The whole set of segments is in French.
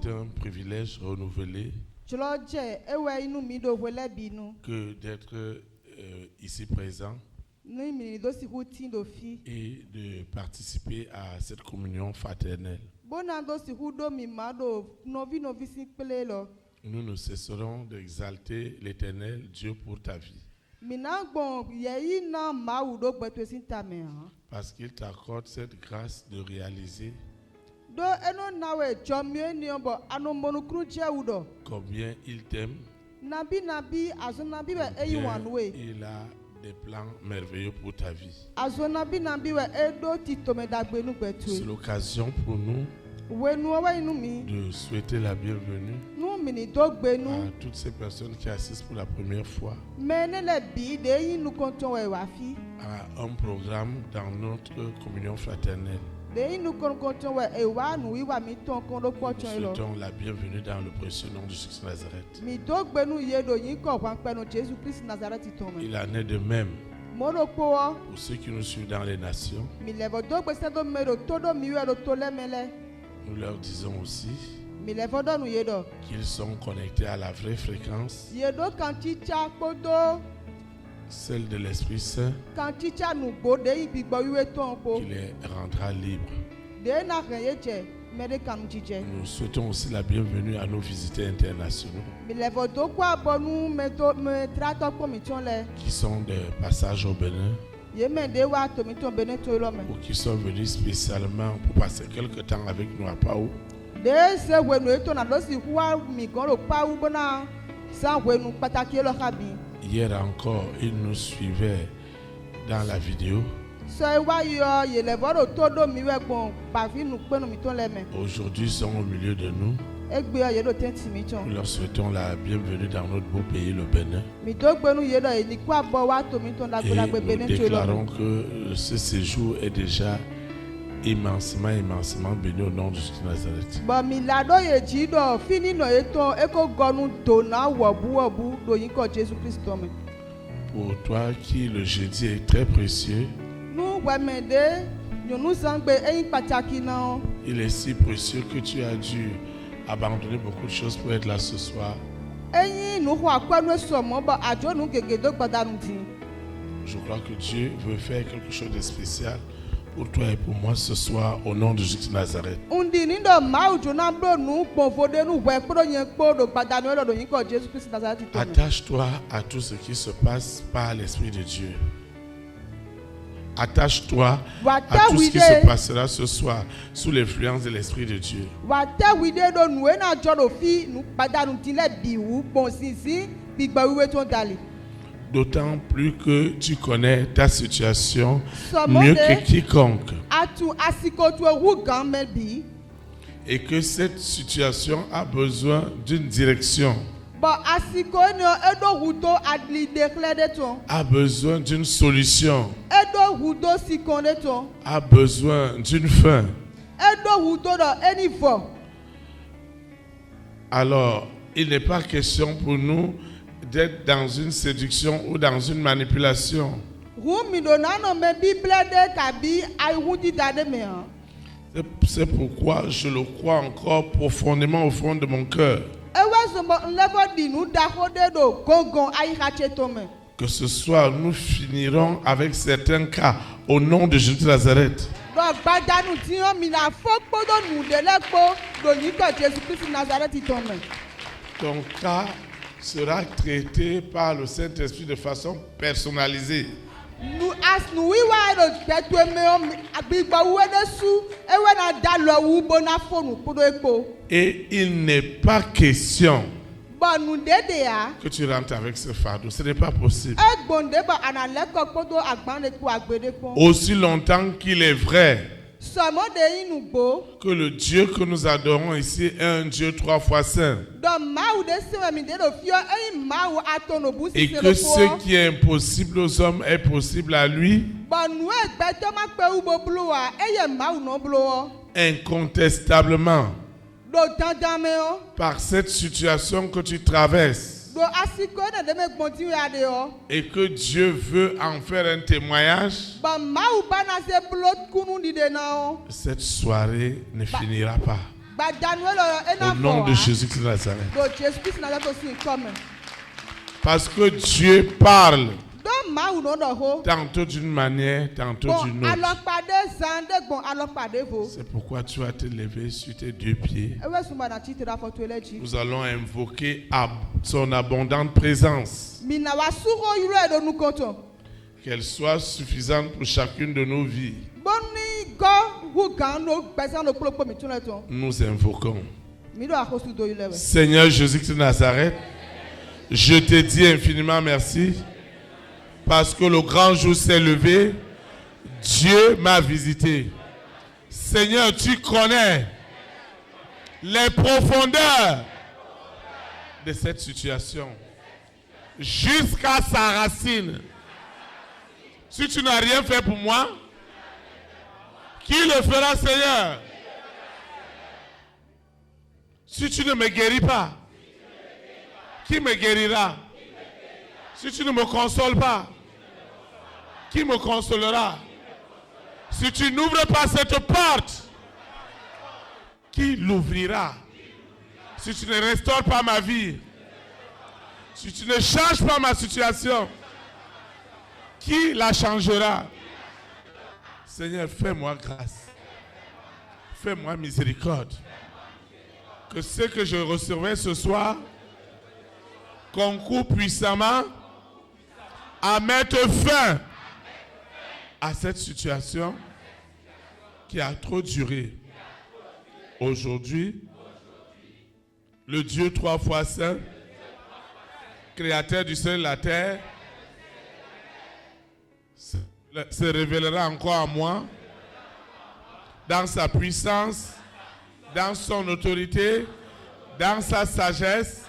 C'est un privilège renouvelé que d'être ici présent et de participer à cette communion fraternelle. Nous ne cesserons d'exalter l'Éternel Dieu pour ta vie. Parce qu'il t'accorde cette grâce de réaliser combien il t'aime, combien il a des plans merveilleux pour ta vie. C'est l'occasion pour nous de souhaiter la bienvenue à toutes ces personnes qui assistent pour la première fois à un programme dans notre communion fraternelle. Nous souhaitons la bienvenue dans le précieux nom de Jésus Nazareth. Il en est de même pour ceux qui nous suivent dans les nations. Nous leur disons aussi qu'ils sont connectés à la vraie fréquence, celle de l'Esprit Saint, qui les rendra libres. Nous souhaitons aussi la bienvenue à nos visiteurs internationaux qui sont de passage au Bénin ou qui sont venus spécialement pour passer quelque temps avec nous à Pau. Hier encore, ils nous suivaient dans la vidéo. Aujourd'hui, ils sont au milieu de nous. Nous leur souhaitons la bienvenue dans notre beau pays, le Bénin. Et nous déclarons que ce séjour est déjà immensément béni au nom de Jésus Nazareth. Pour toi qui le jeudi est très précieux, il est si précieux que tu as dû abandonner beaucoup de choses pour être là ce soir. Je crois que Dieu veut faire quelque chose de spécial pour toi et pour moi ce soir au nom de Jésus Nazareth. Attache-toi à tout ce qui se passe par l'Esprit de Dieu. Attache-toi à tout ce qui se passera ce soir sous l'influence de l'Esprit de Dieu. D'autant plus que tu connais ta situation mieux que quiconque. Et que cette situation a besoin d'une direction. A besoin d'une solution. A besoin d'une fin. Alors, il n'est pas question pour nous d'être dans une séduction ou dans une manipulation. C'est pourquoi je le crois encore profondément au fond de mon cœur. Que ce soir, nous finirons avec certains cas au nom de Jésus de Nazareth. Ton cas sera traité par le Saint-Esprit de façon personnalisée. Et il n'est pas question que tu rentres avec ce fardeau. Ce n'est pas possible. Aussi longtemps qu'il est vrai que le Dieu que nous adorons ici est un Dieu 3 fois saint. Et que ce qui est impossible aux hommes est possible à lui. Incontestablement. Par cette situation que tu traverses. Et que Dieu veut en faire un témoignage. Cette soirée ne finira pas. Au nom de Jésus-Christ de Nazareth. Parce que Dieu parle. Tantôt d'une manière, tantôt d'une autre. C'est pourquoi tu vas te lever sur tes deux pieds. Nous allons invoquer son abondante présence. Qu'elle soit suffisante pour chacune de nos vies. Nous invoquons. Seigneur Jésus-Christ de Nazareth, je te dis infiniment merci. Parce que le grand jour s'est levé, Dieu m'a visité. Seigneur, tu connais les profondeurs de cette situation jusqu'à sa racine. Si tu n'as rien fait pour moi, qui le fera, Seigneur? Si tu ne me guéris pas, qui me guérira? Si tu ne me consoles pas, qui me consolera? Si tu n'ouvres pas cette porte, qui l'ouvrira? Si tu ne restaures pas ma vie, si tu ne changes pas ma situation, qui la changera? Seigneur, fais-moi grâce. Fais-moi miséricorde. Que ce que je recevrai ce soir concourt puissamment à mettre fin à cette situation qui a trop duré. Aujourd'hui, le Dieu 3 fois saint, créateur du ciel et de la terre, se révélera encore à moi dans sa puissance, dans son autorité, dans sa sagesse,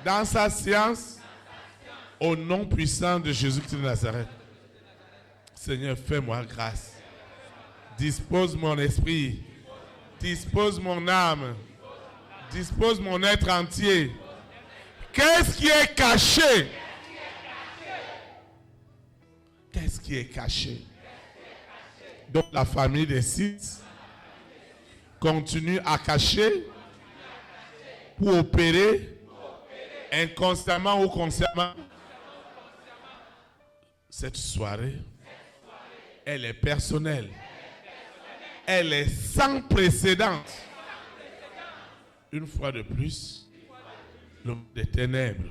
dans sa science, au nom puissant de Jésus-Christ de Nazareth. Seigneur, fais-moi grâce. Dispose mon esprit. Dispose mon âme. Dispose mon être entier. Qu'est-ce qui est caché? Qu'est-ce qui est caché? Donc la famille des Sith continue à cacher pour opérer inconsciemment ou consciemment. Cette soirée, elle est personnelle. Elle est sans précédent. Une fois de plus, l'homme des ténèbres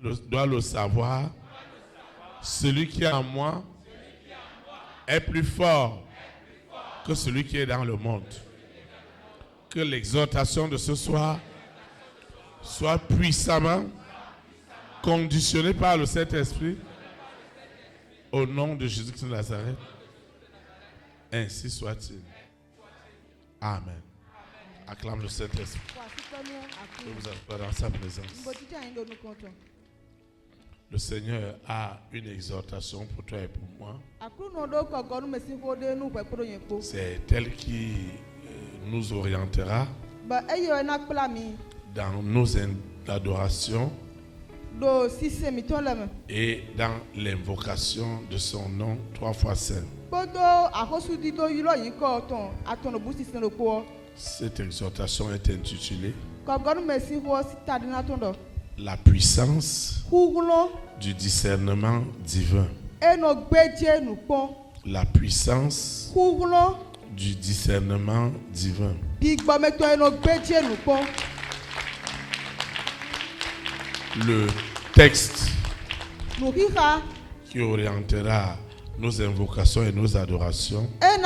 doit le savoir. Celui qui est en moi est plus fort que celui qui est dans le monde. Que l'exhortation de ce soir soit puissamment conditionnée par le Saint-Esprit. Au nom de Jésus-Christ de Nazareth, ainsi soit-il. Amen. Acclame le Saint-Esprit. Je vous assois dans sa présence. Le Seigneur a une exhortation pour toi et pour moi. C'est elle qui nous orientera dans nos adorations et dans l'invocation de son nom 3 fois saint. Cette exhortation est intitulée La puissance du discernement divin. La puissance du discernement divin. Le texte qui orientera nos invocations et nos adorations est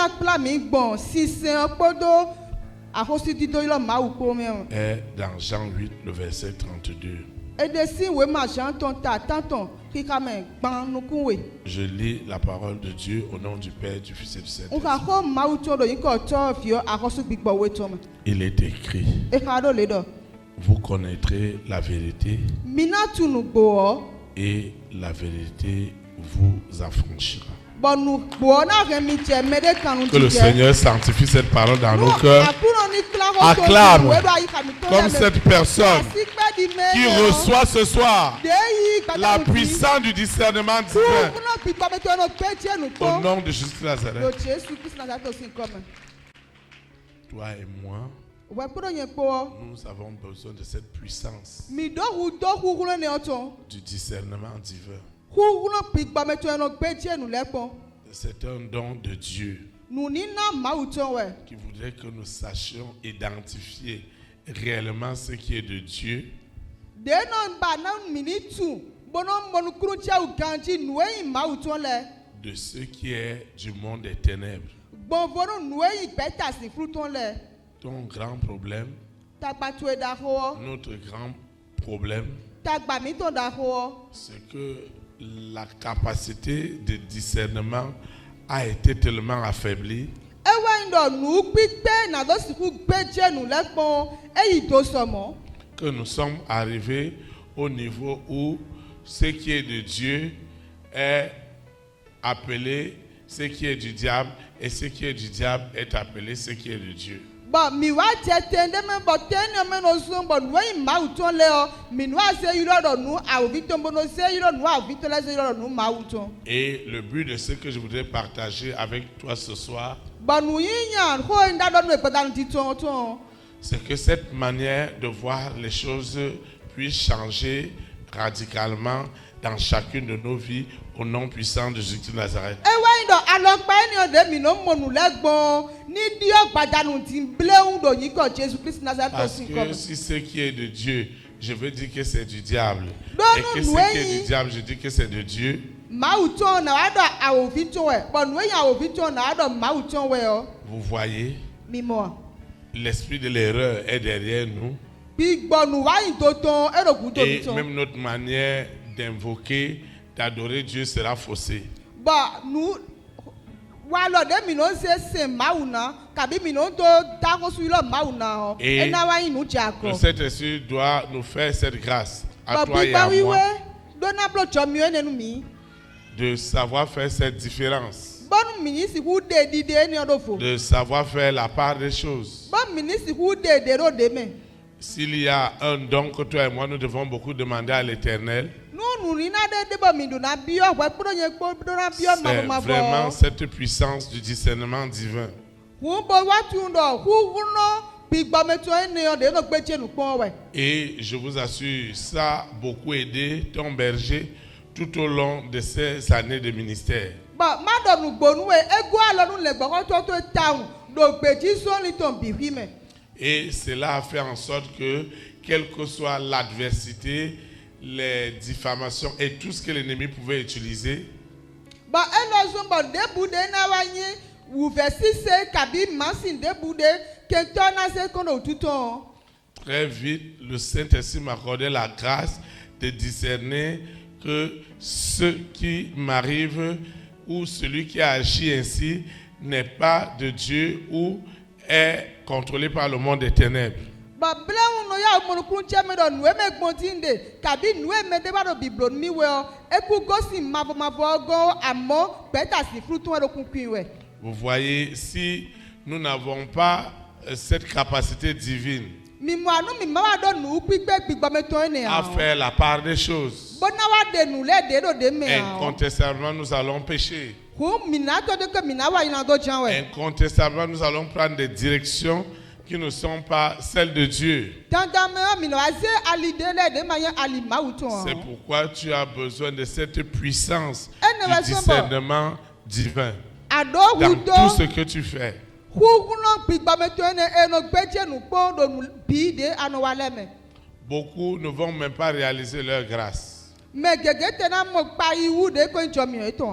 dans Jean 8, le verset 32. Je lis la parole de Dieu au nom du Père, du Fils et du Saint-Esprit. Il est écrit: vous connaîtrez la vérité et la vérité vous affranchira. Que le Seigneur sanctifie cette parole dans nos cœurs. Acclame comme cette personne qui reçoit ce soir la puissance du discernement divin. Au nom de Jésus de Nazareth. toi et moi, nous avons besoin de cette puissance du discernement divin. C'est un don de Dieu qui voudrait que nous sachions identifier réellement ce qui est de Dieu de ce qui est du monde des ténèbres. Ton grand problème, notre grand problème, c'est que la capacité de discernement a été tellement affaiblie que nous sommes arrivés au niveau où ce qui est de Dieu est appelé ce qui est du diable et ce qui est du diable est appelé ce qui est de Dieu. Et le but de ce que je voudrais partager avec toi ce soir, c'est que cette manière de voir les choses puisse changer radicalement dans chacune de nos vies au nom puissant de Jésus de Nazareth. Parce que si ce qui est de Dieu, je veux dire que c'est du diable. Et que ce qui est du diable, je dis que c'est de Dieu. Vous voyez, l'esprit de l'erreur est derrière nous. Et même notre manière d'invoquer, d'adorer Dieu sera faussée. Et le Saint-Esprit doit nous faire cette grâce à toi et à moi de savoir faire cette différence, de savoir faire la part des choses. S'il y a un don que toi et moi nous devons beaucoup demander à l'Éternel, c'est vraiment cette puissance du discernement divin. Et je vous assure, ça a beaucoup aidé ton berger tout au long de ces années de ministère. Et cela a fait en sorte que, quelle que soit l'adversité, les diffamations et tout ce que l'ennemi pouvait utiliser, très vite, le Saint-Esprit m'accordait la grâce de discerner que ce qui m'arrive ou celui qui agit ainsi n'est pas de Dieu ou est contrôlé par le monde des ténèbres. Vous voyez, si nous n'avons pas cette capacité divine à faire la part des choses, incontestablement nous allons pécher. Incontestablement nous allons prendre des directions qui ne sont pas celles de Dieu. C'est pourquoi tu as besoin de cette puissance du discernement divin dans tout ce que tu fais. Beaucoup ne vont même pas réaliser leur grâce.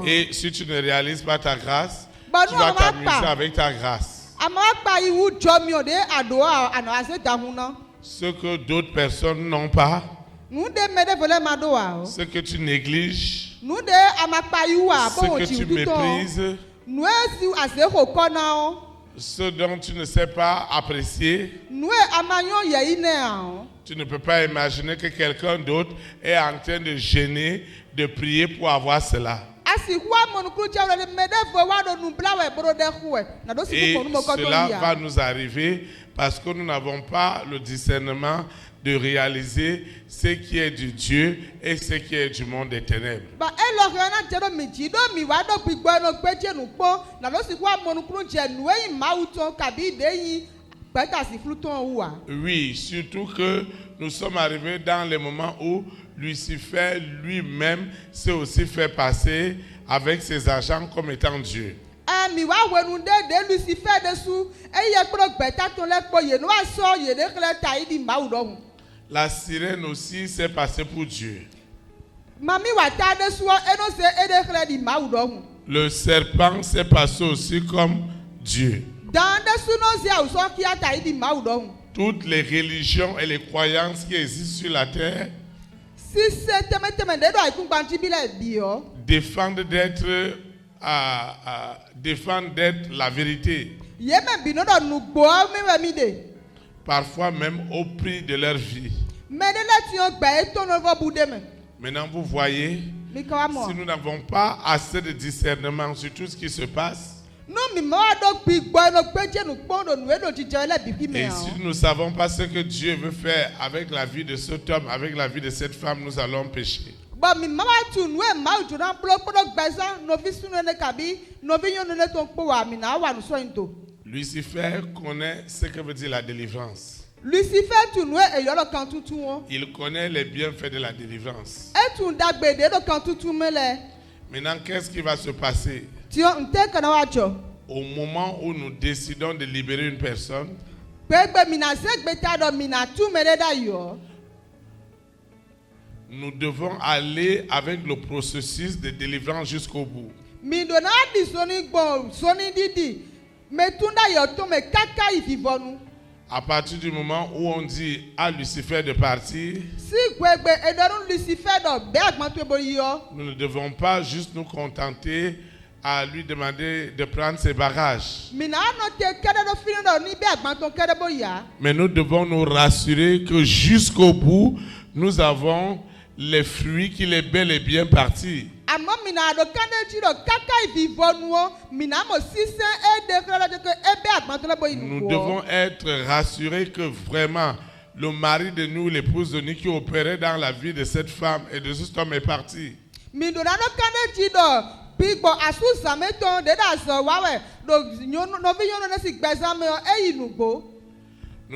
Et si tu ne réalises pas ta grâce, tu vas t'amuser avec ta grâce. Ce que d'autres personnes n'ont pas, ce que tu négliges, ce que tu méprises, ce dont tu ne sais pas apprécier, tu ne peux pas imaginer que quelqu'un d'autre est en train de gêner, de prier pour avoir cela. Et cela va nous arriver parce que nous n'avons pas le discernement de réaliser ce qui est du Dieu et ce qui est du monde des ténèbres. Oui, surtout que nous sommes arrivés dans les moments où Lucifer lui-même s'est aussi fait passer avec ses agents comme étant Dieu. La sirène aussi s'est passée pour Dieu. Le serpent s'est passé aussi comme Dieu. Toutes les religions et les croyances qui existent sur la terre défendent d'être la vérité. Parfois même au prix de leur vie. Maintenant, vous voyez, si nous n'avons pas assez de discernement sur tout ce qui se passe, et si nous ne savons pas ce que Dieu veut faire avec la vie de cet homme, avec la vie de cette femme, nous allons pécher. Lucifer connaît ce que veut dire la délivrance. Il connaît les bienfaits de la délivrance. Maintenant, qu'est-ce qui va se passer? Au moment où nous décidons de libérer une personne, nous devons aller avec le processus de délivrance jusqu'au bout. À partir du moment où on dit à Lucifer de partir, nous ne devons pas juste nous contenter à lui demander de prendre ses bagages. Mais nous devons nous rassurer que jusqu'au bout, nous avons les fruits qu'il est bel et bien parti. Nous devons être rassurés que vraiment le mari de nous, l'épouse de nous qui opérait dans la vie de cette femme et de cet homme est parti. Nous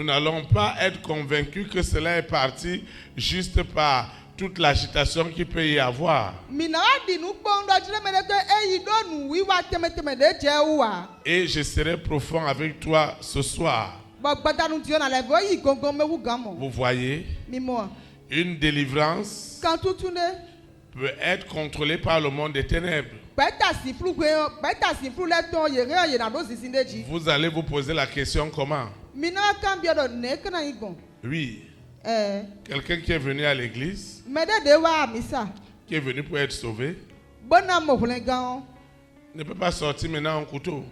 n'allons pas être convaincus que cela est parti juste par toute l'agitation qu'il peut y avoir. Et je serai profond avec toi ce soir. Vous voyez, une délivrance peut être contrôlée par le monde des ténèbres. Vous allez vous poser la question comment? Oui. Quelqu'un qui est venu à l'église, qui est venu pour être sauvé, ne peut pas sortir maintenant un couteau.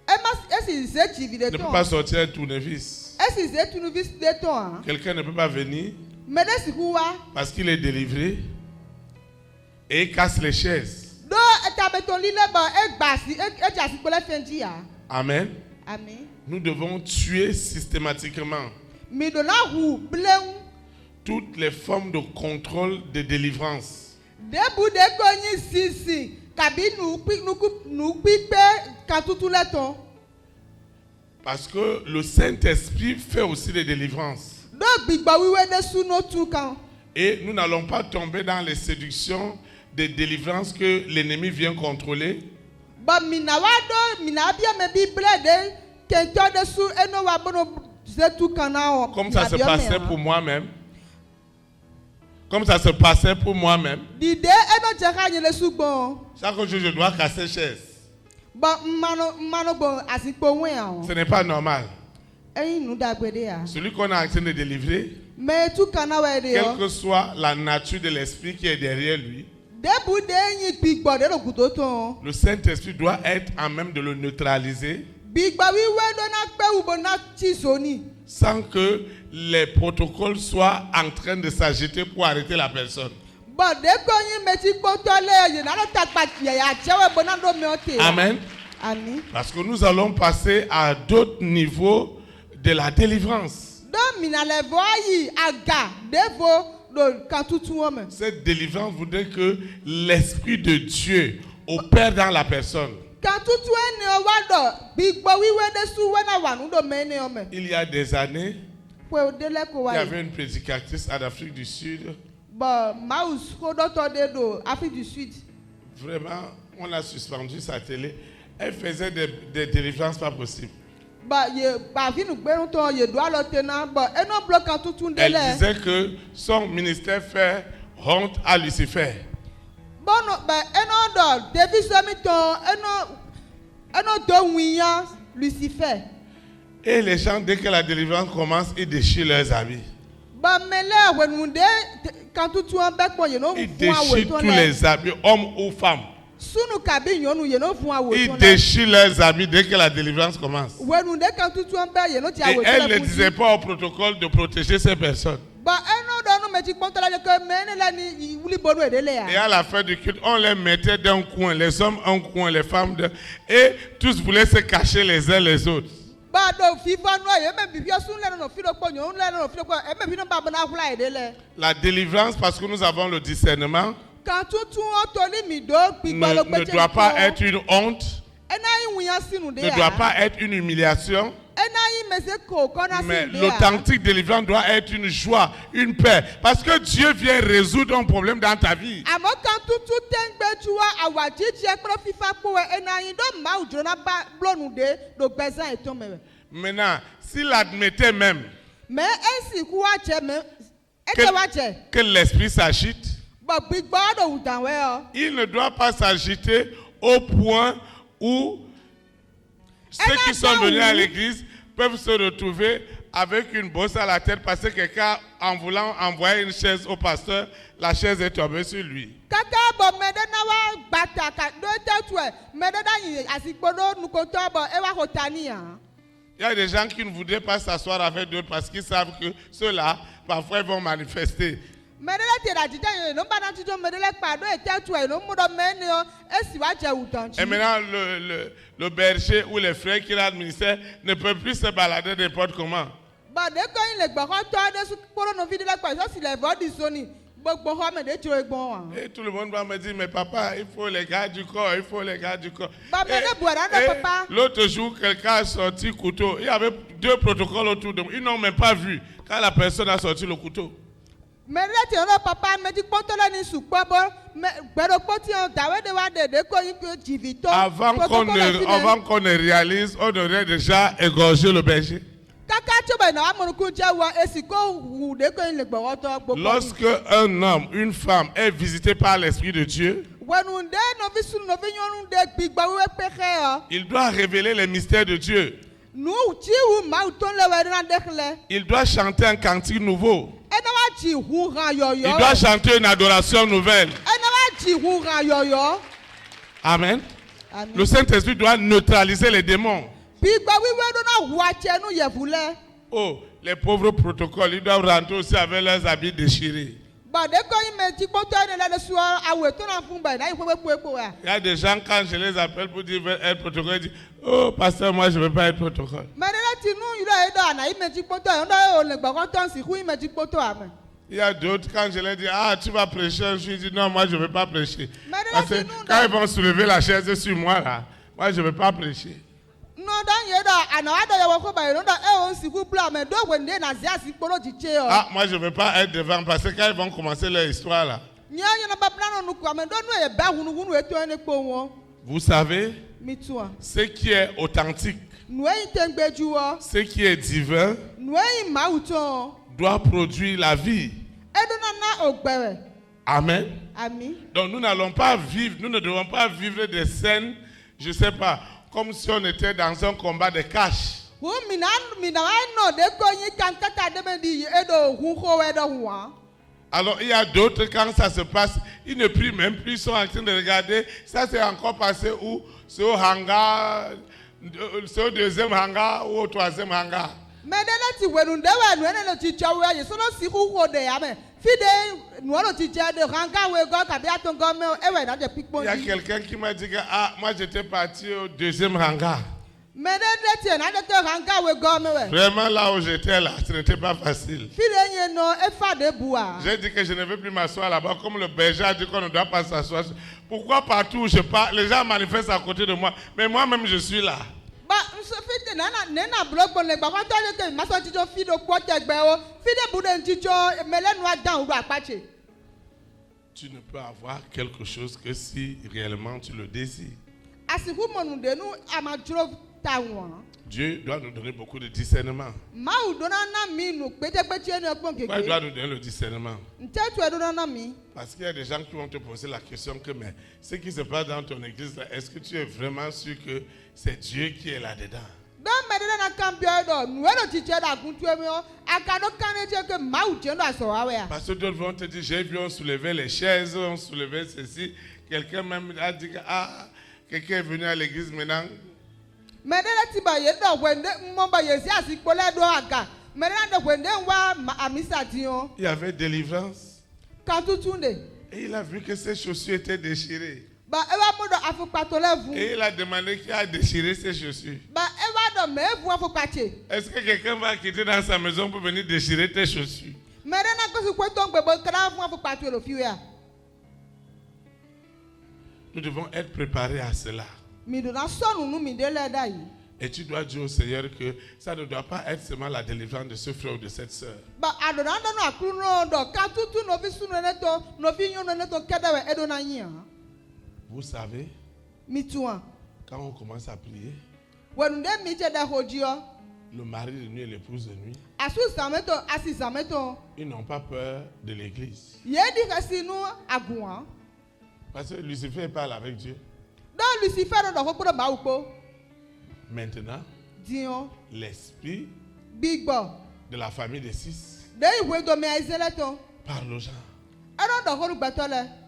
Ne peut pas sortir un tournevis. Quelqu'un ne peut pas venir parce qu'il est délivré et il casse les chaises. Amen. Nous devons tuer systématiquement toutes les formes de contrôle de délivrance. Parce que le Saint-Esprit fait aussi des délivrances. Et nous n'allons pas tomber dans les séductions des délivrances que l'ennemi vient contrôler. Comme ça se passait pour moi-même. Comme ça se passait pour moi-même. Chaque jour, je dois casser chaise. Ce n'est pas normal. Celui qu'on est en train de délivrer, quelle que soit la nature de l'esprit qui est derrière lui, le Saint-Esprit doit être en même de le neutraliser sans que les protocoles soient en train de s'agiter pour arrêter la personne. Amen. Parce que nous allons passer à d'autres niveaux de la délivrance. Cette délivrance voudrait que l'Esprit de Dieu opère dans la personne. Il y a des années, il y avait une prédicatrice en Afrique du Sud. Vraiment, on a suspendu sa télé. Elle faisait des délivrances pas possibles. Elle disait que son ministère fait honte à Lucifer. Et les gens, dès que la délivrance commence, ils déchirent leurs habits. Ils déchirent tous les habits, hommes ou femmes. Ils déchirent leurs habits dès que la délivrance commence. Et elle ne disait pas au protocole de protéger ces personnes. Et à la fin du culte, on les mettait d'un coin, les hommes un coin, les femmes d'un... Et tous voulaient se cacher les uns les autres. La délivrance, parce que nous avons le discernement, ne doit pas être une honte, ne doit pas être une humiliation. Mais l'authentique délivrance doit être une joie, une paix. Parce que Dieu vient résoudre un problème dans ta vie. Maintenant, s'il admettait même que l'esprit s'agite, il ne doit pas s'agiter au point où ceux qui sont venus à l'église peuvent se retrouver avec une bosse à la tête parce que quelqu'un, en voulant envoyer une chaise au pasteur, la chaise est tombée sur lui. Il y a des gens qui ne voudraient pas s'asseoir avec d'autres parce qu'ils savent que ceux-là, parfois, ils vont manifester. Et maintenant, le berger ou les frères qui l'administrent ne peuvent plus se balader n'importe comment. Et tout le monde va me dire, mais papa, il faut les gars du corps, il faut les gars du corps. Et l'autre jour, quelqu'un a sorti couteau. Il y avait 2 protocoles autour de moi. Ils n'ont même pas vu quand la personne a sorti le couteau. Avant qu'on ne réalise, on aurait déjà égorgé le berger. Lorsque un homme, une femme est visité par l'Esprit de Dieu, il doit révéler les mystères de Dieu. Il doit chanter un cantique nouveau. Il doit chanter une adoration nouvelle. Amen. Le Saint-Esprit doit neutraliser les démons. Oh, les pauvres protocoles, ils doivent rentrer aussi avec leurs habits déchirés. Il y a des gens, quand je les appelle pour dire être protocole, ils disent, oh, pasteur, moi je ne veux pas être protocole. Il y a d'autres, quand je leur dis, ah, tu vas prêcher, je dis, non, moi je ne veux pas prêcher. Parce que quand ils vont soulever la chaise sur moi, là, moi je ne veux pas prêcher. Ah, moi je ne veux pas être devant, parce que quand ils vont commencer leur histoire, là. Vous savez, ce qui est authentique, ce qui est divin, doit produire la vie. Amen. Donc nous n'allons pas vivre, nous ne devons pas vivre des scènes, je ne sais pas, comme si on était dans un combat de cash. Alors il y a d'autres, quand ça se passe, ils ne prient même plus, ils sont en train de regarder. Ça c'est encore passé où? C'est au hangar, c'est au 2e hangar ou au 3e hangar. Il y a quelqu'un qui m'a dit que ah, moi j'étais parti au 2e hangar. Vraiment, là où j'étais là, ce n'était pas facile. J'ai dit que je ne veux plus m'asseoir là-bas, comme le berger a dit qu'on ne doit pas s'asseoir. Pourquoi partout où je pars, les gens manifestent à côté de moi, mais moi-même je suis là. Tu ne peux avoir quelque chose que si réellement tu le désires. Dieu doit nous donner beaucoup de discernement. Pourquoi il doit nous donner le discernement? Parce qu'il y a des gens qui vont te poser la question que mais ce qui se passe dans ton église, est-ce que tu es vraiment sûr que c'est Dieu qui est là-dedans? Parce que d'autres vont te dire, j'ai vu on soulevait les chaises, on soulevait ceci. Quelqu'un même a dit que quelqu'un est venu à l'église maintenant. Il y avait délivrance. Et il a vu que ses chaussures étaient déchirées. Et il a demandé qui a déchiré ses chaussures. Est-ce que quelqu'un va quitter dans sa maison pour venir déchirer tes chaussures? Nous devons être préparés à cela. Et tu dois dire au Seigneur que ça ne doit pas être seulement la délivrance de ce frère ou de cette sœur. Vous savez, quand on commence à prier, le mari de nuit et l'épouse de nuit, ils n'ont pas peur de l'église. Parce que Lucifer parle avec Dieu. Maintenant, l'esprit de la famille des 6 parle aux gens.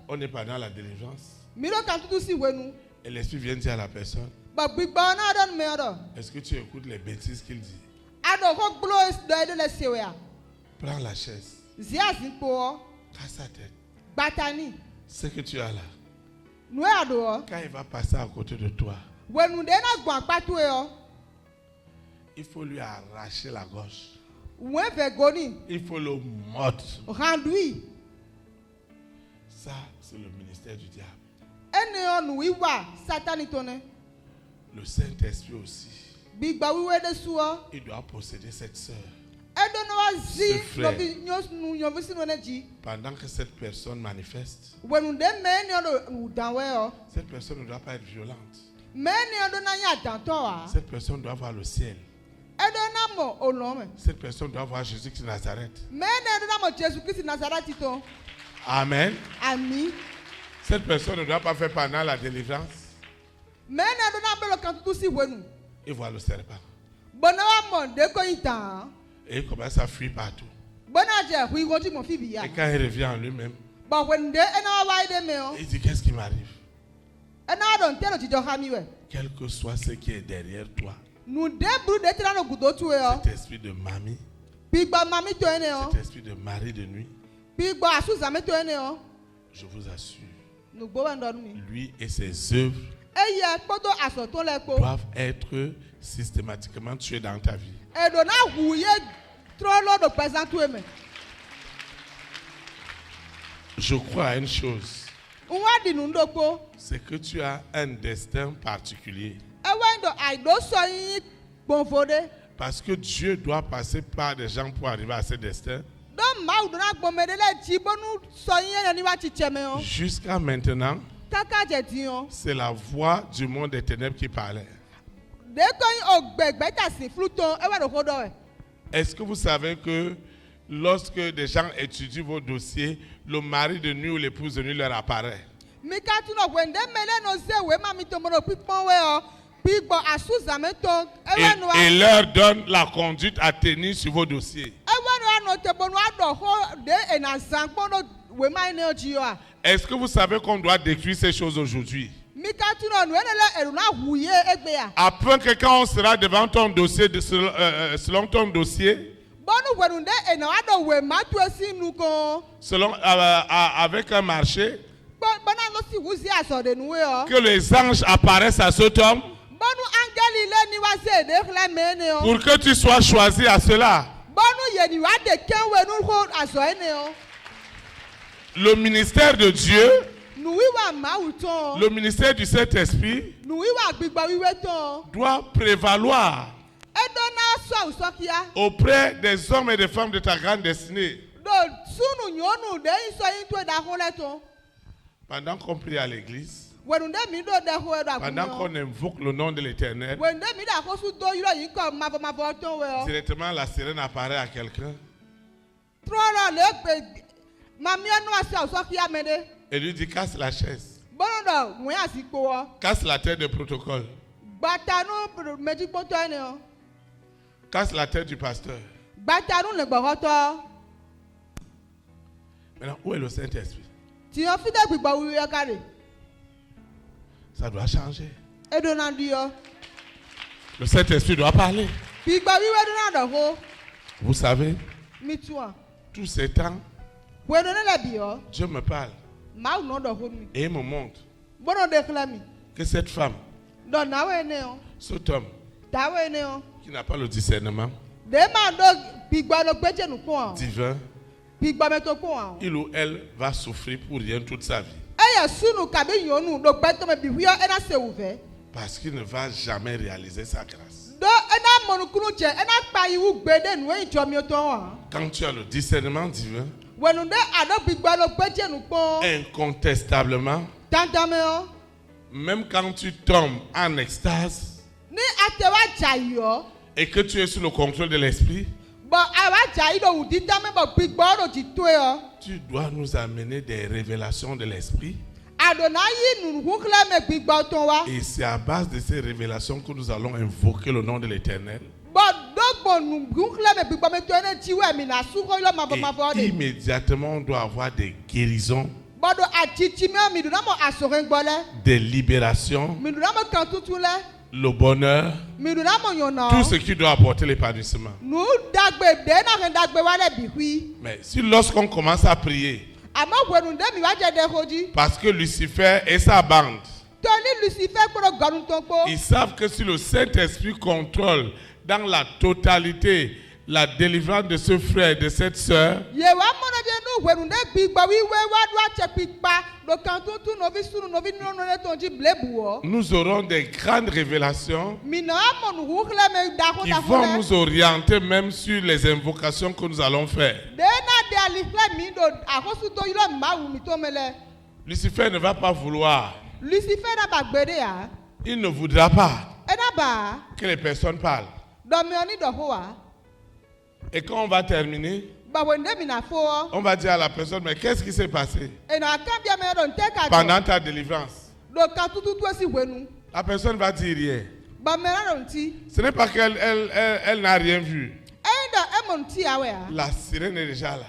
On n'est pas dans la délivrance. Et l'esprit vient dire à la personne, est-ce que tu écoutes les bêtises qu'il dit? Prends la chaise. Casse sa tête. Ce que tu as là, quand il va passer à côté de toi, il faut lui arracher la gorge. Il faut le mordre. Ça, c'est le ministère du diable. Le Saint-Esprit aussi. Il doit posséder cette sœur. Ce frère. Pendant que cette personne manifeste, cette personne ne doit pas être violente. Cette personne doit voir le ciel. Cette personne doit voir Jésus-Christ de Nazareth. Amen. Cette personne ne doit pas faire pendant la délivrance et voir le serpent. Et il commence à fuir partout. Et quand il revient en lui-même, il dit, qu'est-ce qui m'arrive? Quel que soit ce qui est derrière toi, cet esprit de mamie, cet esprit de mari de nuit, je vous assure, lui et ses œuvres doivent être systématiquement tués dans ta vie. Je crois à une chose, c'est que tu as un destin particulier. Parce que Dieu doit passer par des gens pour arriver à ce destin. Jusqu'à maintenant, c'est la voix du monde des ténèbres qui parlait. Est-ce que vous savez que lorsque des gens étudient vos dossiers, le mari de nuit ou l'épouse de nuit leur apparaît? Et leur donne la conduite à tenir sur vos dossiers. Est-ce que vous savez qu'on doit détruire ces choses aujourd'hui? Après que quand on sera devant ton dossier, selon ton dossier, avec un marché, que les anges apparaissent à cet homme Pour que tu sois choisi à cela. Le ministère de Dieu, le ministère du Saint-Esprit doit prévaloir auprès des hommes et des femmes de ta grande destinée. Pendant qu'on prie à l'église, pendant qu'on invoque le nom de l'Éternel, directement la sirène apparaît à quelqu'un et lui dit casse la chaise, casse la tête de protocole, casse la tête du pasteur. Maintenant, où est le Saint-Esprit? Ça doit changer. Le Saint-Esprit doit parler. Vous savez, tous ces temps, Dieu me parle et il me montre que cette femme, cet homme qui n'a pas le discernement divin, il ou elle va souffrir pour rien toute sa vie. Parce qu'il ne va jamais réaliser sa grâce. Quand tu as le discernement divin, incontestablement, même quand tu tombes en extase et que tu es sous le contrôle de l'esprit, tu dois nous amener des révélations de l'esprit. Et c'est à base de ces révélations que nous allons invoquer le nom de l'Éternel. Et immédiatement, on doit avoir des guérisons, des libérations, le bonheur, tout ce qui doit apporter l'épanouissement. Mais si lorsqu'on commence à prier, parce que Lucifer et sa bande, ils savent que si le Saint-Esprit contrôle dans la totalité la délivrance de ce frère et de cette sœur, nous aurons des grandes révélations qui vont nous orienter même sur les invocations que nous allons faire. Lucifer ne va pas vouloir. Il ne voudra pas que les personnes parlent. Et quand on va terminer, on va dire à la personne, mais qu'est-ce qui s'est passé pendant ta délivrance? La personne va dire rien. Ce n'est pas qu'elle elle n'a rien vu. La sirène est déjà là,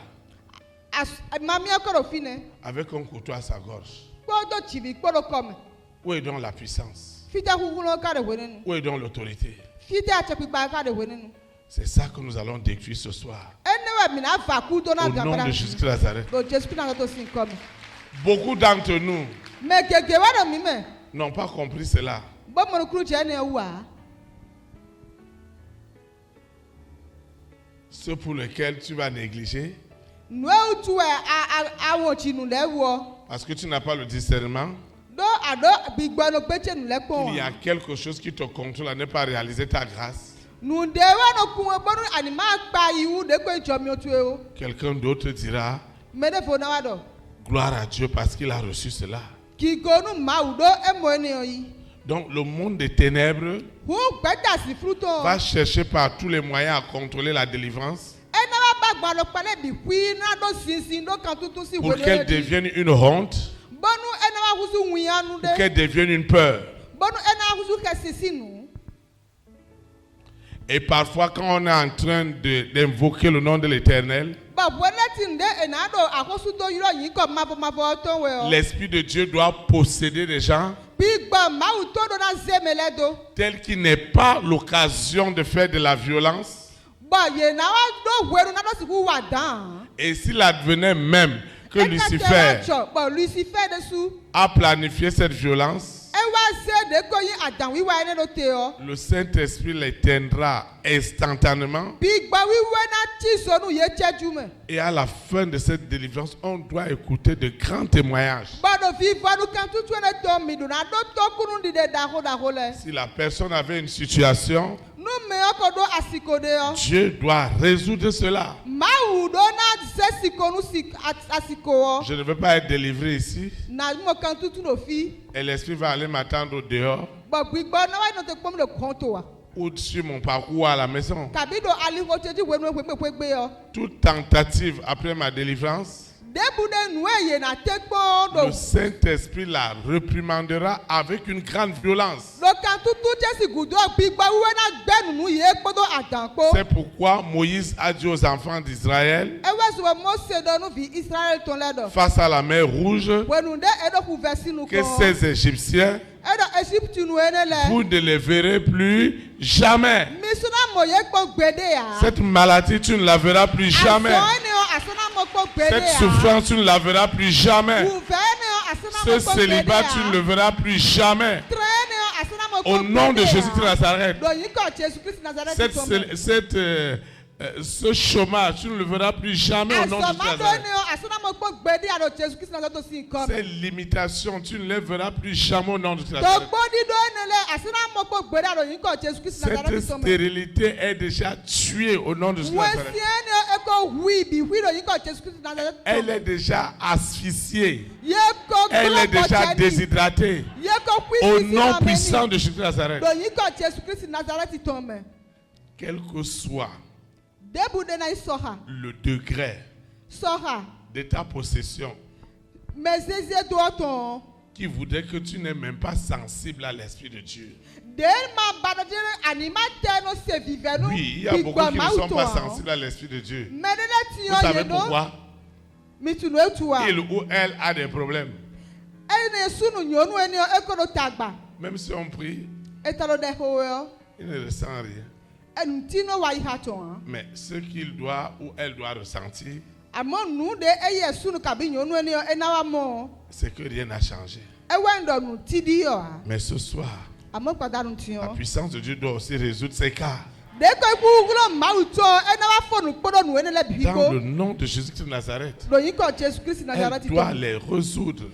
avec un couteau à sa gorge. Où est donc la puissance? Où est donc l'autorité? C'est ça que nous allons décrire ce soir. Au nom de Jésus-Christ Nazareth. Beaucoup d'entre nous n'ont pas compris cela. Ceux pour lesquels tu vas négliger, parce que tu n'as pas le discernement, il y a quelque chose qui te contrôle à ne pas réaliser ta grâce. Quelqu'un d'autre dira gloire à Dieu parce qu'il a reçu cela. Donc le monde des ténèbres va chercher par tous les moyens à contrôler la délivrance pour qu'elle devienne une honte, pour qu'elle devienne une peur. Et parfois, quand on est en train d'invoquer le nom de l'Éternel, l'Esprit de Dieu doit posséder des gens tel qu'il n'est pas l'occasion de faire de la violence. Et s'il advenait même que Lucifer a planifié cette violence, le Saint-Esprit l'éteindra instantanément. Et à la fin de cette délivrance, on doit écouter de grands témoignages. Si la personne avait une situation, Dieu doit résoudre cela. Je ne veux pas être délivré ici. Et l'Esprit va aller m'attendre au dehors ou sur mon parcours à la maison. Toute tentative après ma délivrance, le Saint-Esprit la réprimandera avec une grande violence. C'est pourquoi Moïse a dit aux enfants d'Israël, face à la mer Rouge, que ces Égyptiens, vous ne les verrez plus jamais. Cette maladie, tu ne la verras plus jamais. Cette souffrance, tu ne la verras plus jamais. Ce célibat, tu ne le verras plus jamais. Au nom de Jésus de Nazareth, ce chômage, tu ne le verras plus jamais au nom de Jésus de Nazareth. Ces limitations, tu ne les verras plus jamais au nom de Jésus de Nazareth. Cette stérilité est déjà tuée au nom de Jésus de Nazareth. Elle est déjà asphyxiée. Elle est déjà déshydratée. Au nom puissant de Jésus de Nazareth. Quel que soit le degré de ta possession qui voudrait que tu n'es même pas sensible à l'Esprit de Dieu. Oui, il y a beaucoup qui ne sont pas sensibles à l'Esprit de Dieu. Vous savez pourquoi? Il ou elle a des problèmes. Même si on prie, il ne ressent rien. Mais ce qu'il doit ou elle doit ressentir, c'est que rien n'a changé. Mais ce soir, la puissance de Dieu doit aussi résoudre ces cas. Dans le nom de Jésus de Nazareth, elle doit les résoudre.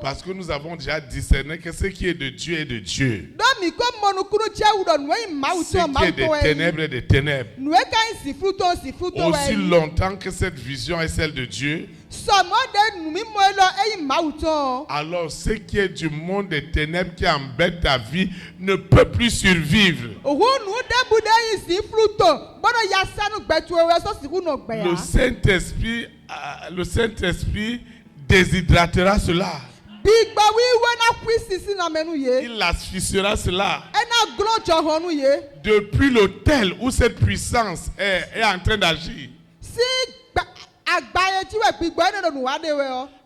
Parce que nous avons déjà discerné que ce qui est de Dieu est de Dieu. Ce qui est des ténèbres est des ténèbres. Aussi longtemps que cette vision est celle de Dieu, alors ce qui est du monde des ténèbres qui embête ta vie ne peut plus survivre. Le Saint-Esprit déshydratera cela. Il asphyxiera cela. Depuis l'autel où cette puissance est en train d'agir.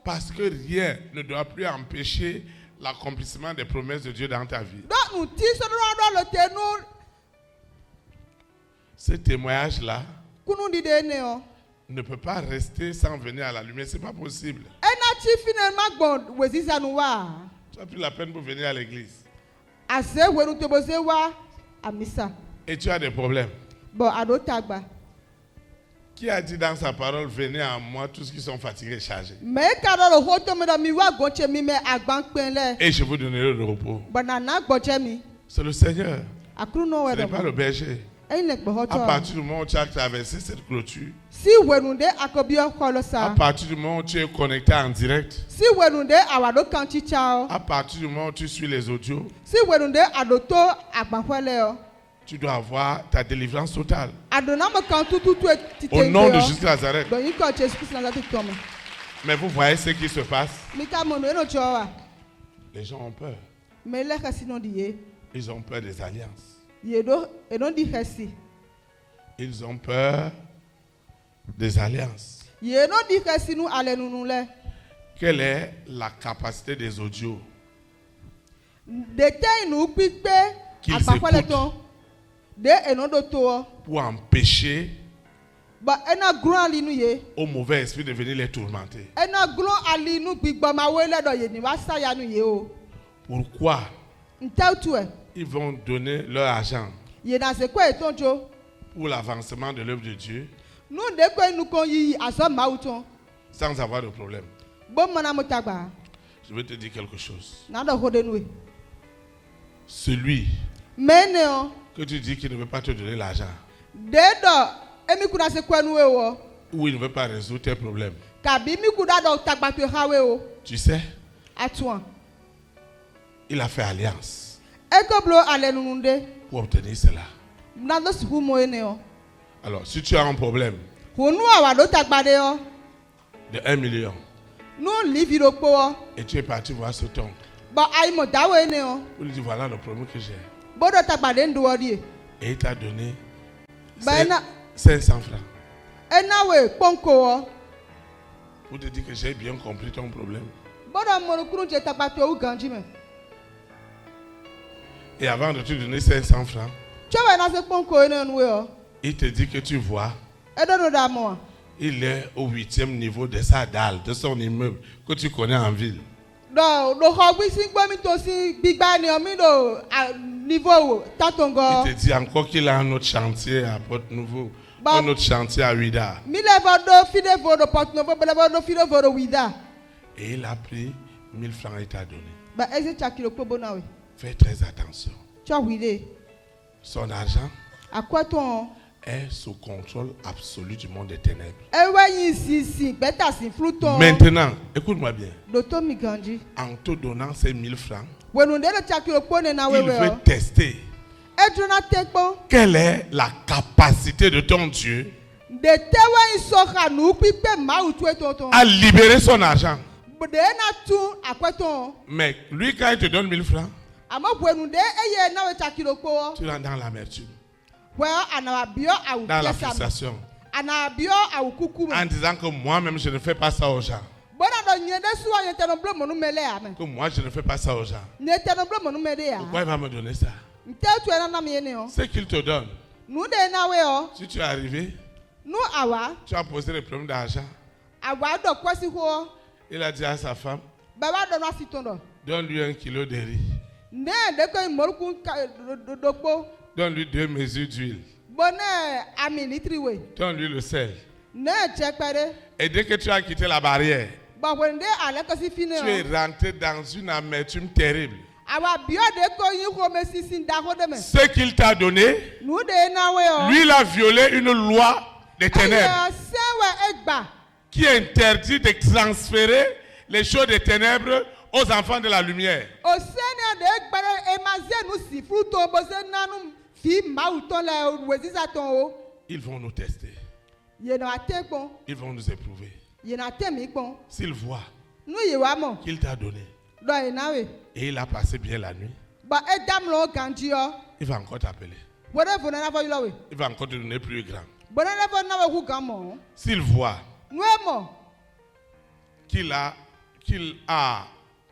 Parce que rien ne doit plus empêcher l'accomplissement des promesses de Dieu dans ta vie. Ce témoignage-là ne peut pas rester sans venir à la lumière. Ce n'est pas possible. Tu as pris la peine pour venir à l'église. Et tu as des problèmes. Qui a dit dans sa parole, venez à moi tous qui sont fatigués et chargés, et je vous donnerai le repos. C'est le Seigneur. Ce n'est pas le berger. À partir du moment où tu as traversé cette clôture, à partir du moment où tu es connecté en direct, à partir du moment où tu suis les audios, tu dois avoir ta délivrance totale. Au nom de Jésus de Nazareth. Mais vous voyez ce qui se passe. Les gens ont peur. Ils ont peur des alliances. Ils ont peur des alliances. Quelle est la capacité des audios qu'ils écoutent pour empêcher au mauvais esprit de venir les tourmenter? Pourquoi ils vont donner leur argent pour l'avancement de l'œuvre de Dieu sans avoir de problème? Je vais te dire quelque chose. Celui que tu dis qu'il ne veut pas te donner l'argent, ou il ne veut pas résoudre tes problèmes, tu sais, il a fait alliance pour obtenir cela. Alors, si tu as un problème de 1 million et tu es parti voir cet oncle pour lui dire voilà le problème que j'ai, et il t'a donné 500 francs pour te dire que j'ai bien compris ton problème, et avant de te donner 500 francs, il te dit que tu vois, il est au 8e niveau de sa dalle, de son immeuble que tu connais en ville. Il te dit encore qu'il a un autre chantier à Porte-Nouveau, un autre chantier à Ouida. Et il a pris 1000 francs et t'a donné. Fais très attention. Son argent est sous contrôle absolu du monde des ténèbres. Maintenant, écoute-moi bien. En te donnant ces 1000 francs, il veut tester quelle est la capacité de ton Dieu à libérer son argent. Mais lui, quand il te donne 1000 francs, tu rentres dans l'amertume, dans la frustration, en disant que moi-même je ne fais pas ça aux gens. Que moi je ne fais pas ça aux gens. Pourquoi il va me donner ça? Ce qu'il te donne, si tu es arrivé, tu as posé le problème d'argent. Il a dit à sa femme, donne-lui 1 kilo de riz. Donne-lui 2 mesures d'huile. Donne-lui le sel. Et dès que tu as quitté la barrière, tu es rentré dans une amertume terrible. Ce qu'il t'a donné, lui, il a violé une loi des ténèbres qui interdit de transférer les choses des ténèbres aux enfants de la lumière. Ils vont nous tester. Ils vont nous éprouver. S'ils voient qu'il t'a donné et il a passé bien la nuit, il va encore t'appeler. Il va encore te donner plus grand. S'il voit qu'il a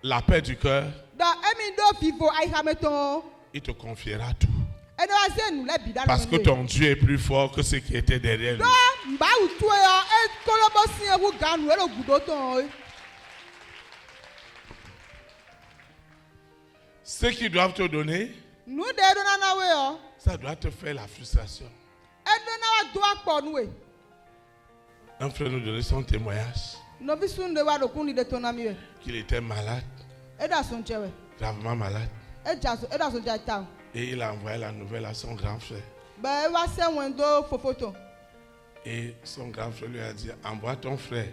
la paix du cœur, il te confiera tout. Parce que ton Dieu est plus fort que ce qui était derrière lui. Ce qu'ils doivent te donner, ça doit te faire la frustration. Un frère nous donnait son témoignage qu'il était malade, gravement malade, et il a envoyé la nouvelle à son grand frère. Et son grand frère lui a dit, envoie ton frère.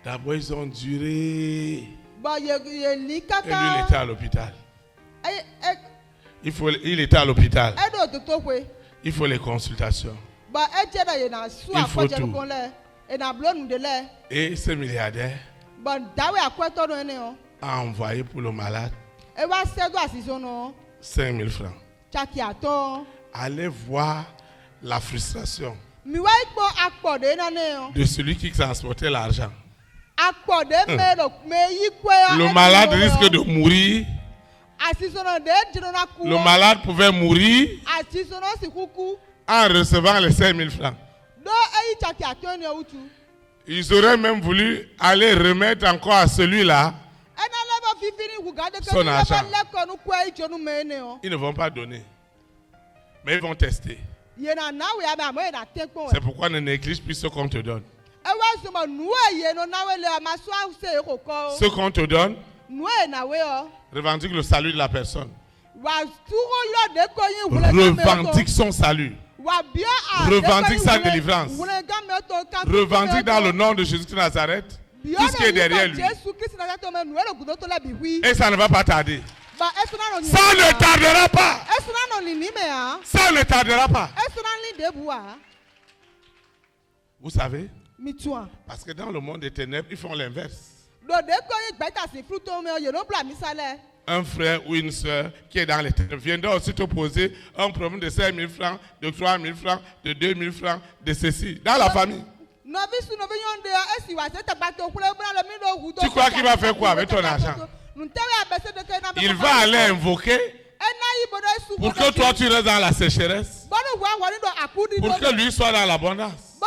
D'abord ils ont duré, et lui il était à l'hôpital. Il était à l'hôpital. Il faut les consultations. Il faut tout. Et ce milliardaire a envoyé pour le malade 5 000 francs. Allez voir la frustration de celui qui transportait l'argent. Le malade risque de mourir. Le malade pouvait mourir en recevant les 5 000 francs. Ils auraient même voulu aller remettre encore à celui-là son argent. Ils ne vont pas donner. Mais ils vont tester. C'est pourquoi ne néglige plus ce qu'on te donne. Ce qu'on te donne revendique le salut de la personne. Revendique son salut. Revendique sa délivrance. Revendique dans le nom de Jésus de Nazareth tout ce qui est derrière lui. Et ça ne va pas tarder. Ça ne tardera pas. Ça ne tardera pas. Vous savez? Parce que dans le monde des ténèbres, ils font l'inverse. Un frère ou une soeur qui est dans les ténèbres viendra aussi te poser un problème de 5 000 francs, de 3 000 francs, de 2 000 francs, de ceci. Dans la famille. Tu crois qu'il va faire quoi avec ton argent? Il va aller invoquer pour que toi tu restes dans la sécheresse, pour que lui soit dans l'abondance.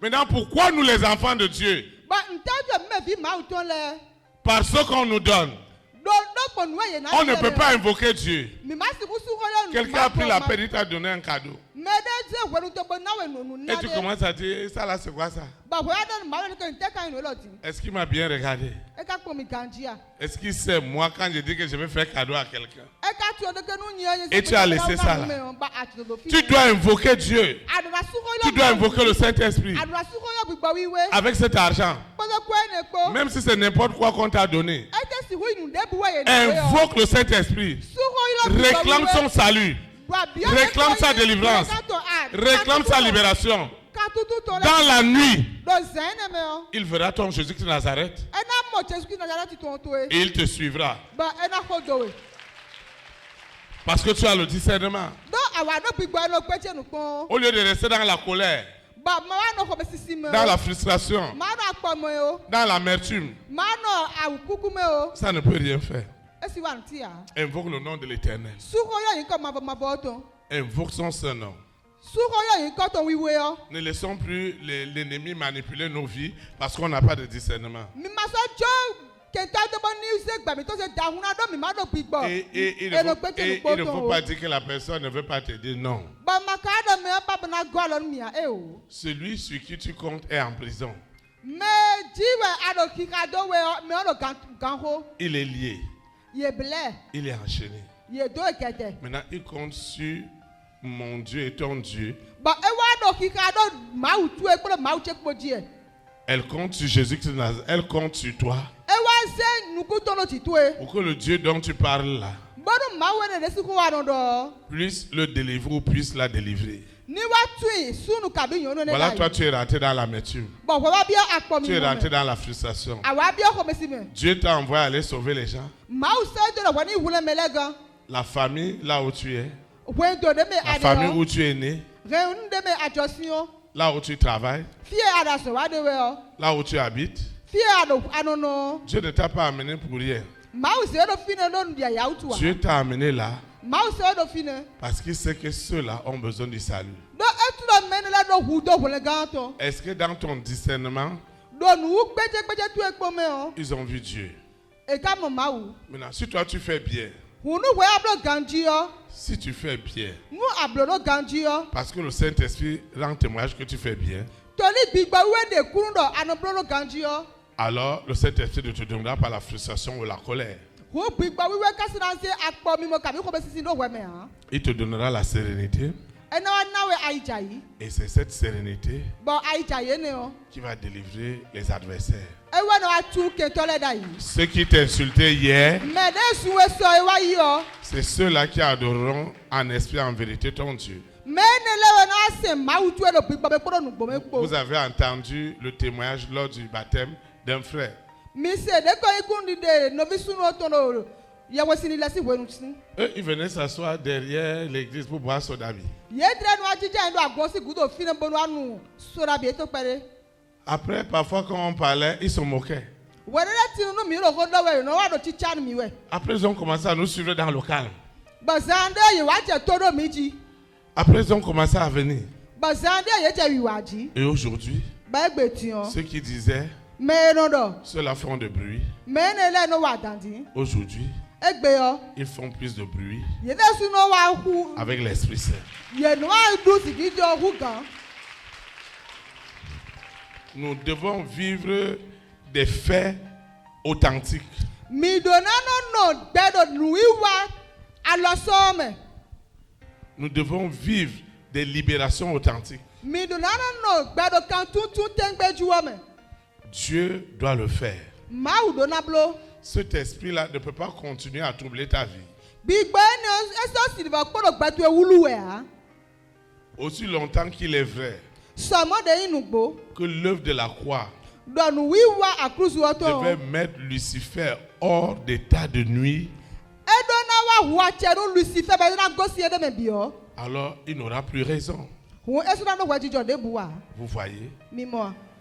Maintenant, pourquoi nous les enfants de Dieu? Par ce qu'on nous donne, on ne peut pas invoquer Dieu. Quelqu'un a pris la peine, il t'a donné un cadeau. Et tu commences à dire, ça là c'est quoi ça? Est-ce qu'il m'a bien regardé? Est-ce qu'il sait moi quand je dis que je vais faire cadeau à quelqu'un? Et tu as laissé ça là. Tu dois invoquer Dieu. Tu dois invoquer le Saint-Esprit. Avec cet argent. Même si c'est n'importe quoi qu'on t'a donné. Invoque le Saint-Esprit. Réclame son salut. Réclame sa délivrance. Réclame sa libération. Dans la nuit, il verra ton Jésus de Nazareth. Et il te suivra. Parce que tu as le discernement. Au lieu de rester dans la colère, dans la frustration, dans l'amertume, ça ne peut rien faire. Invoque le nom de l'Éternel. Invoque son saint nom. Ne laissons plus l'ennemi manipuler nos vies parce qu'on n'a pas de discernement. Et il ne faut pas dire que la personne ne veut pas t'aider, non. Celui sur qui tu comptes est en prison. Il est lié. Il est enchaîné. Maintenant, il compte sur mon Dieu et ton Dieu. Elle compte sur Jésus, elle compte sur toi. Pour que le Dieu dont tu parles là puisse le délivrer ou puisse la délivrer. Voilà, toi tu es rentré dans l'amertume. Tu es rentré dans la frustration. Dieu t'a envoyé aller sauver les gens. La famille, là où tu es. La famille où tu es né. Là où tu travailles. Là où tu habites. Dieu ne t'a pas amené pour rien. Dieu t'a amené là parce qu'il sait que ceux-là ont besoin du salut. Est-ce que dans ton discernement, ils ont vu Dieu? Maintenant, si toi tu fais bien, si tu fais bien, parce que le Saint-Esprit rend témoignage que tu fais bien, alors le Saint-Esprit ne te donnera pas la frustration ou la colère. Il te donnera la sérénité. Et c'est cette sérénité qui va délivrer les adversaires. Ceux qui t'insultaient hier, c'est ceux-là qui adoreront en esprit et en vérité ton Dieu. Vous avez entendu le témoignage lors du baptême d'un frère. Eux, ils venaient s'asseoir derrière l'église pour boire sodabi. Après, parfois, quand on parlait, ils se moquaient. Après, ils ont commencé à nous suivre dans le calme. Après, ils ont commencé à venir. Et aujourd'hui, ceux qui disaient Ceux-là font de bruit. Mais Aujourd'hui, ils font plus de bruit avec l'Esprit Saint. Nous devons vivre des faits authentiques. Nous devons vivre des libérations authentiques. Dieu doit le faire. Cet esprit-là ne peut pas continuer à troubler ta vie. Aussi longtemps qu'il est vrai que l'œuvre de la croix devait mettre Lucifer hors d'état de nuit, alors il n'aura plus raison. Vous voyez,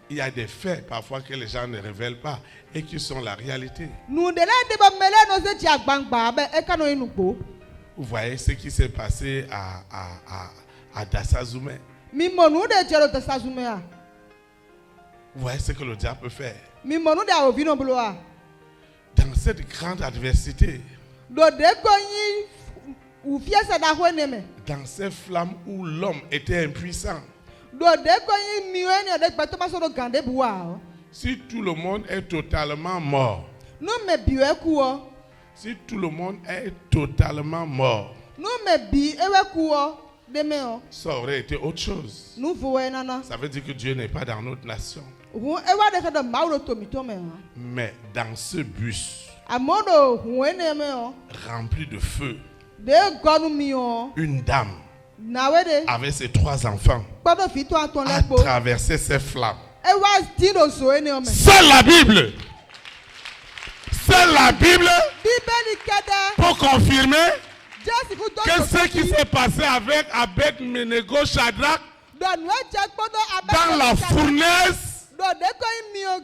il y a des faits parfois que les gens ne révèlent pas et qui sont la réalité. Vous voyez ce qui s'est passé à Dassazoumé. Vous voyez ce que le diable peut faire. Dans cette grande adversité, dans ces flammes où l'homme était impuissant, si tout le monde est totalement mort, si tout le monde est totalement mort, ça aurait été autre chose. Ça veut dire que Dieu n'est pas dans notre nation. Mais dans ce bus rempli de feu, une dame avec ses 3 enfants a traversé ces flammes. C'est la Bible. C'est la Bible pour confirmer que ce qui s'est passé avec Abed-Menego Shadrach dans la fournaise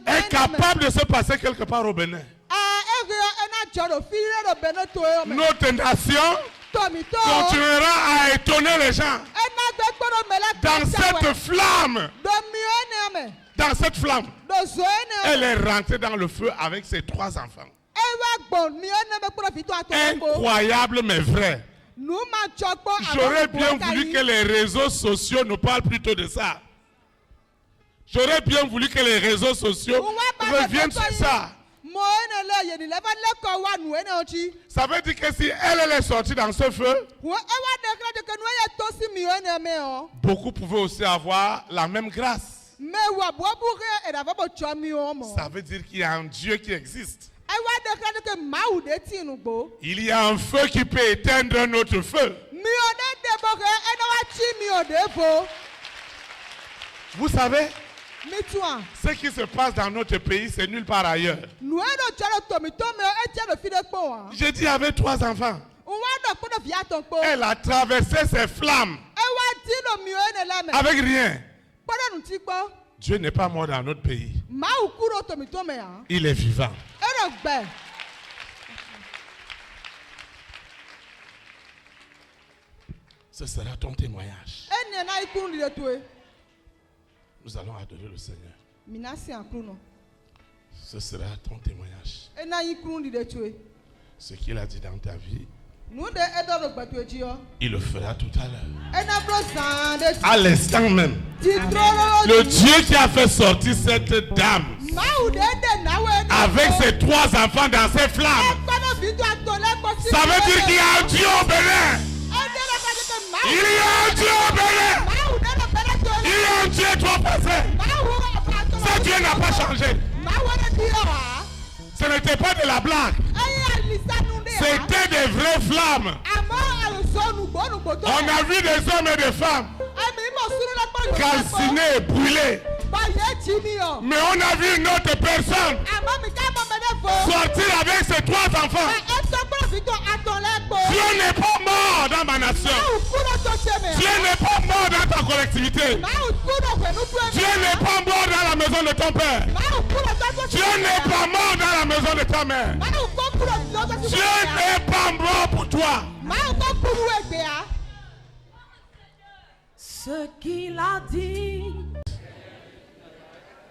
est capable de se passer quelque part au Bénin. Notre nation continuera à étonner les gens dans cette flamme. Dans cette flamme, elle est rentrée dans le feu avec ses 3 enfants. Incroyable mais vrai. J'aurais bien voulu que les réseaux sociaux nous parlent plutôt de ça. J'aurais bien voulu que les réseaux sociaux reviennent sur ça. Ça veut dire que si elle est sortie dans ce feu, beaucoup pouvaient aussi avoir la même grâce. Ça veut dire qu'il y a un Dieu qui existe. Il y a un feu qui peut éteindre notre feu. Vous savez, ce qui se passe dans notre pays, c'est nulle part ailleurs. J'ai dit avec 3 enfants. Elle a traversé ces flammes avec rien. Dieu n'est pas mort dans notre pays. Il est vivant. Ce sera ton témoignage. Nous allons adorer le Seigneur. Ce sera ton témoignage. Ce qu'il a dit dans ta vie, il le fera tout à l'heure. À l'instant même, le Dieu qui a fait sortir cette dame avec ses 3 enfants dans ses flammes, ça veut dire qu'il y a un Dieu au Bénin. Il y a un Dieu au Bénin. Il y a un Dieu trop passé. Ce Dieu n'a pas changé. Ce n'était pas de la blague. C'était des vraies flammes. On a vu des hommes et des femmes calcinés et brûlés. Mais on a vu une autre personne sortir avec ses 3 enfants. Dieu n'est pas mort dans ma nation. Dieu n'est pas mort dans ta collectivité. Dieu n'est pas mort dans la maison de ton père. Dieu n'est pas mort dans la maison de ta mère. Dieu n'est pas mort pour toi. Ce qu'il a dit.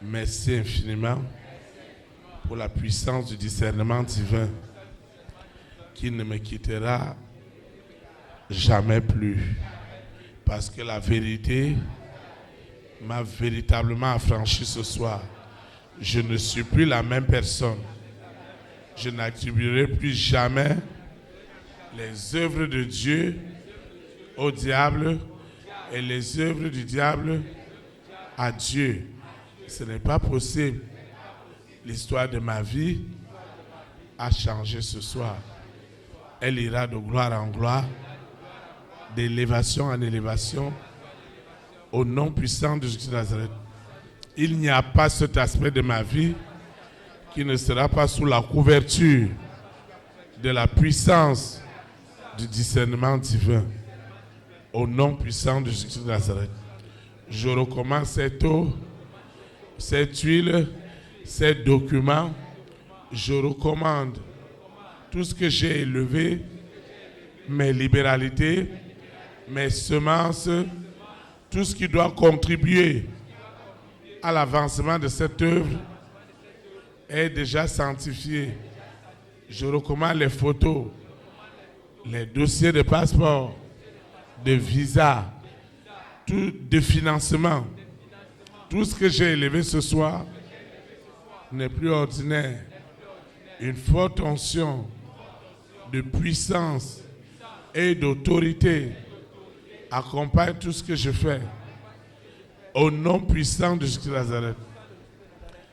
Merci infiniment. pour la puissance du discernement divin qui ne me quittera jamais plus. Parce que la vérité m'a véritablement affranchi ce soir. Je ne suis plus la même personne. Je n'attribuerai plus jamais les œuvres de Dieu au diable et les œuvres du diable à Dieu. Ce n'est pas possible. L'histoire de ma vie a changé ce soir. Elle ira de gloire en gloire, d'élévation en élévation, au nom puissant de Jésus de Nazareth. Il n'y a pas cet aspect de ma vie qui ne sera pas sous la couverture de la puissance du discernement divin. Au nom puissant de Jésus de Nazareth. Je recommande cette eau, cette huile, ces documents. Je recommande tout ce que j'ai élevé, mes libéralités, mes semences, tout ce qui doit contribuer à l'avancement de cette œuvre est déjà sanctifié. Je recommande les photos, les dossiers de passeport, de visa, tout de financement. Tout ce que j'ai élevé ce soir n'est plus ordinaire. Une forte onction de puissance et d'autorité accompagne tout ce que je fais. Au nom puissant de Jésus de Nazareth.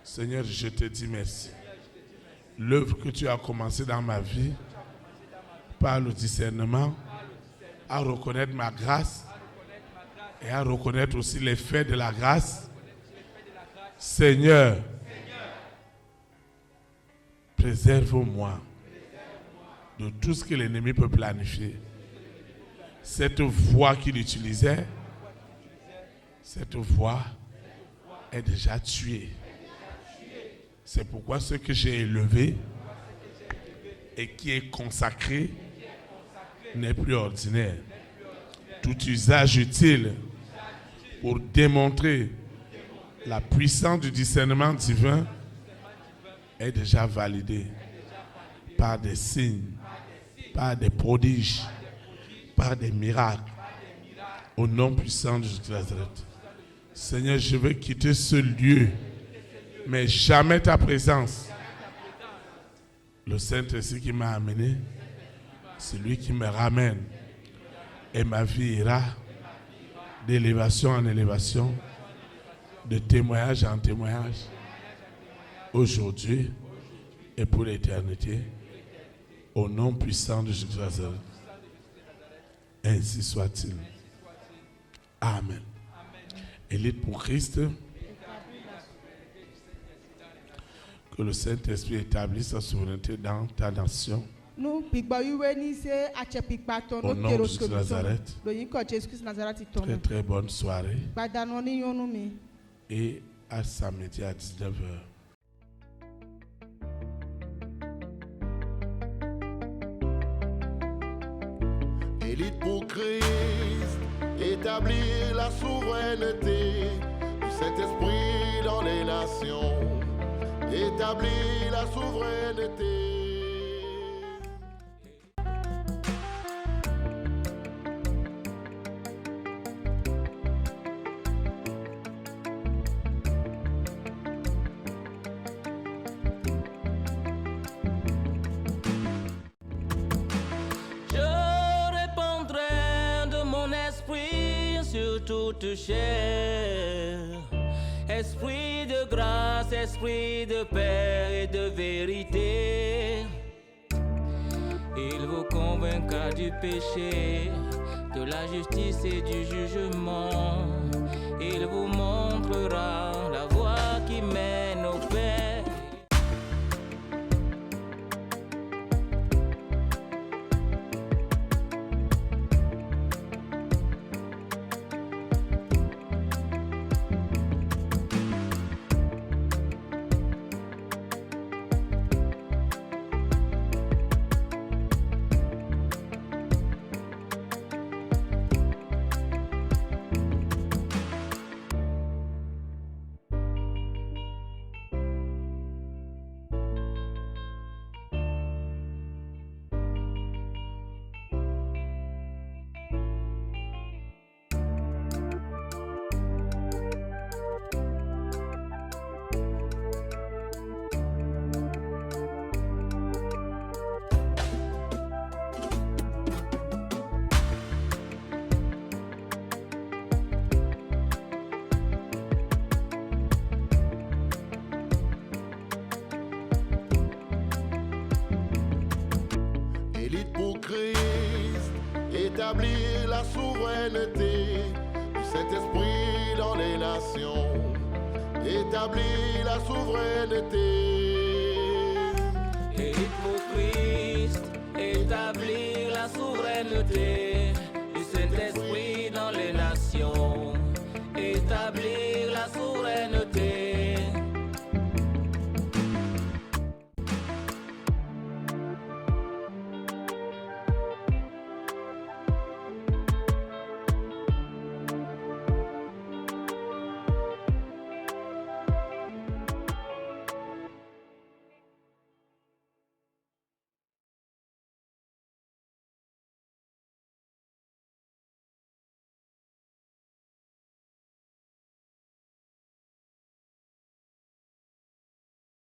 Seigneur, je te dis merci. L'œuvre que tu as commencée dans ma vie, par le discernement, à reconnaître ma grâce et à reconnaître aussi l'effet de la grâce. Seigneur, préserve-moi de tout ce que l'ennemi peut planifier. Cette voie qu'il utilisait, cette voie est déjà tuée. C'est pourquoi ce que j'ai élevé et qui est consacré n'est plus ordinaire. Tout usage utile pour démontrer la puissance du discernement divin est déjà validé par des signes, par des prodiges, par des miracles, au nom puissant de Jésus de Nazareth. Seigneur, je veux quitter ce lieu, mais jamais ta présence. Le Saint-Esprit qui m'a amené, c'est lui qui me ramène. Et ma vie ira d'élévation en élévation, de témoignage en témoignage, aujourd'hui et pour l'éternité, au nom puissant de Jésus de Nazareth. Ainsi soit-il. Amen. Élite pour Christ. Que le Saint-Esprit établisse sa souveraineté dans ta nation. Au nom de Jésus de Nazareth. Très très bonne soirée. Et à samedi à 19h. Élite pour Christ, établir la souveraineté du Saint-Esprit dans les nations. Établir la souveraineté. Toute chair, esprit de grâce, esprit de paix et de vérité, il vous convaincra du péché, de la justice et du jugement, il vous montrera la voie qui mène au Père. établir la souveraineté du Saint-Esprit dans les nations. Établir la souveraineté. Élite pour Christ, établir la souveraineté.